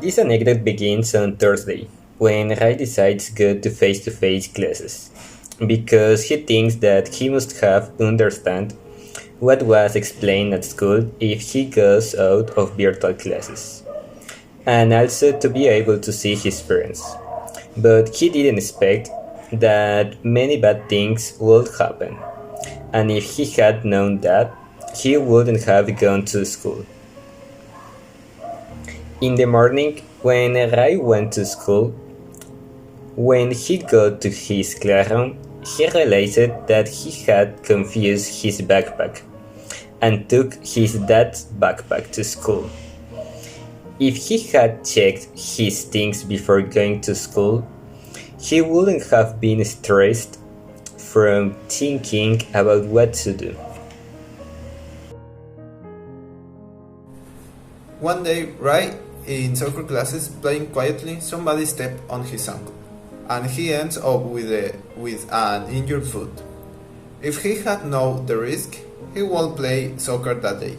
This anecdote begins on Thursday, when Ray decides to go to face-to-face classes, because he thinks that he must have understand what was explained at school if he goes out of virtual classes, and also to be able to see his friends. But he didn't expect that many bad things would happen, and if he had known that, he wouldn't have gone to school. In the morning, when Ray went to school, when he got to his classroom, he realized that he had confused his backpack and took his dad's backpack to school. If he had checked his things before going to school, he wouldn't have been stressed from thinking about what to do. One day, right in soccer classes, playing quietly, somebody stepped on his ankle, and he ends up with an injured foot. If he had known the risk, he won't play soccer that day.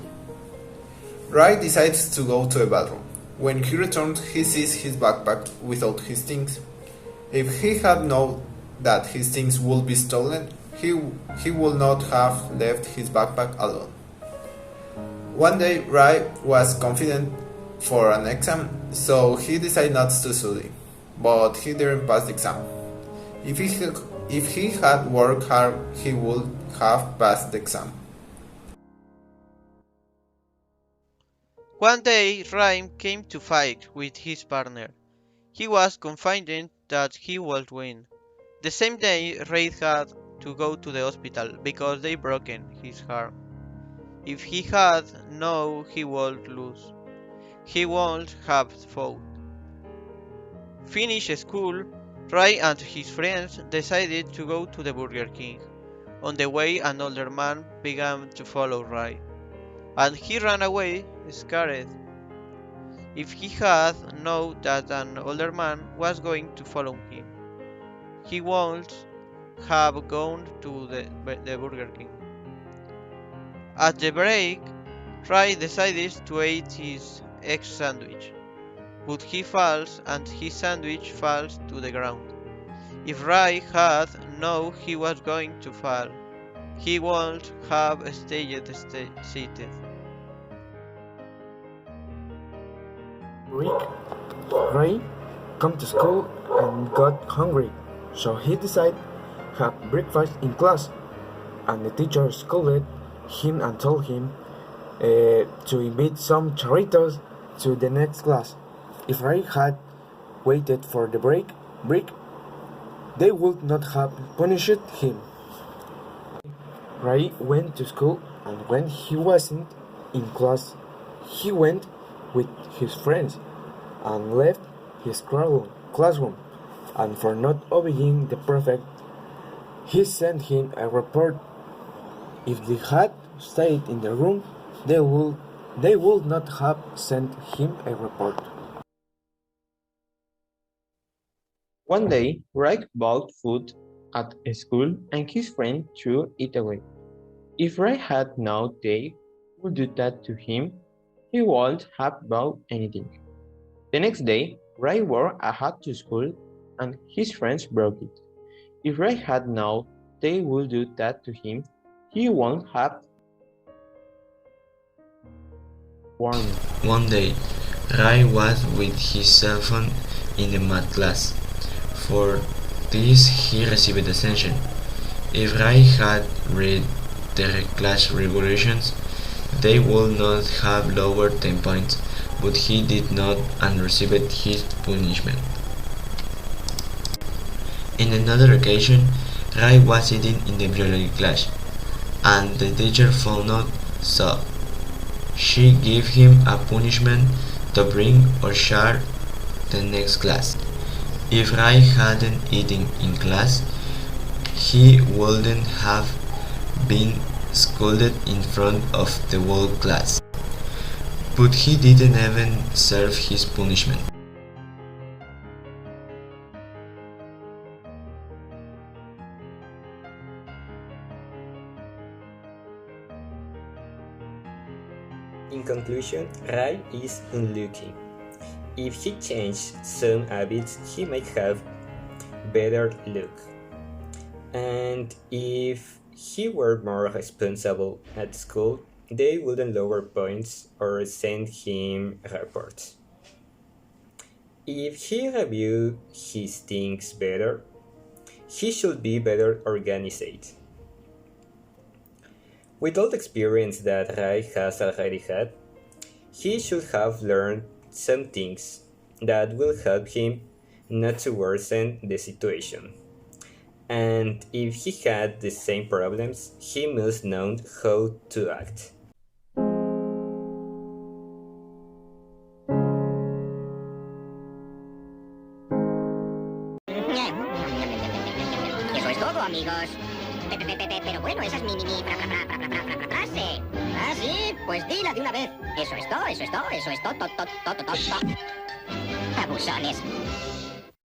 Rai decides to go to the bathroom. When he returns, he sees his backpack without his things. If he had known that his things would be stolen, he would not have left his backpack alone. One day, Rai was confident for an exam, so he decided not to study, but he didn't pass the exam. If he had worked hard, he would have passed the exam. One day, Rhyme came to fight with his partner. He was confident that he would win. The same day, Ray had to go to the hospital because they broken his arm. If he had known he would lose, he won't have fought. Finished school, Ray and his friends decided to go to the Burger King. On the way, an older man began to follow Ray, and he ran away scared. If he had known that an older man was going to follow him, he won't have gone to the Burger King. At the break, Ray decided to eat his egg sandwich, but he falls and his sandwich falls to the ground. If Ray had known he was going to fall, he won't have stayed seated. Week, Ray come to school and got hungry, so he decided have breakfast in class, and the teacher scolded him and told him to invite some churritos to the next class. If Ray had waited for the break, they would not have punished him. Ray went to school, and when he wasn't in class, he went with his friends and left his classroom, and for not obeying the prefect, he sent him a report. If they had stayed in the room, they would not have sent him a report. One day, Ray bought food at school and his friend threw it away. If Ray had known they would do that to him, he wouldn't have bought anything. The next day, Ray wore a hat to school and his friends broke it. If Ray had known they would do that to him, he wouldn't have worn it. One day, Ray was with his cell phone in the math class. For this, he received attention. If Ray had read the class regulations, they would not have lowered 10 points, but he did not and received his punishment. In another occasion, Ray was sitting in the biology class, and the teacher found out, so she gave him a punishment to bring or share the next class. If Ray hadn't eaten in class, he wouldn't have been scolded in front of the whole class. But he didn't even serve his punishment. In conclusion, Ray is unlucky. If he changed some habits, he might have better luck. And if he were more responsible at school, they wouldn't lower points or send him reports. If he reviewed his things better, he should be better organized. With all the experience that Ray has already had, he should have learned some things that will help him not to worsen the situation. And if he had the same problems, he must know how to act. Eso es todo, amigos. Pero bueno, esa es mi frase. ¿Ah, sí? Pues dila de una vez. Eso es todo, eso es todo, eso es todo. Abusones.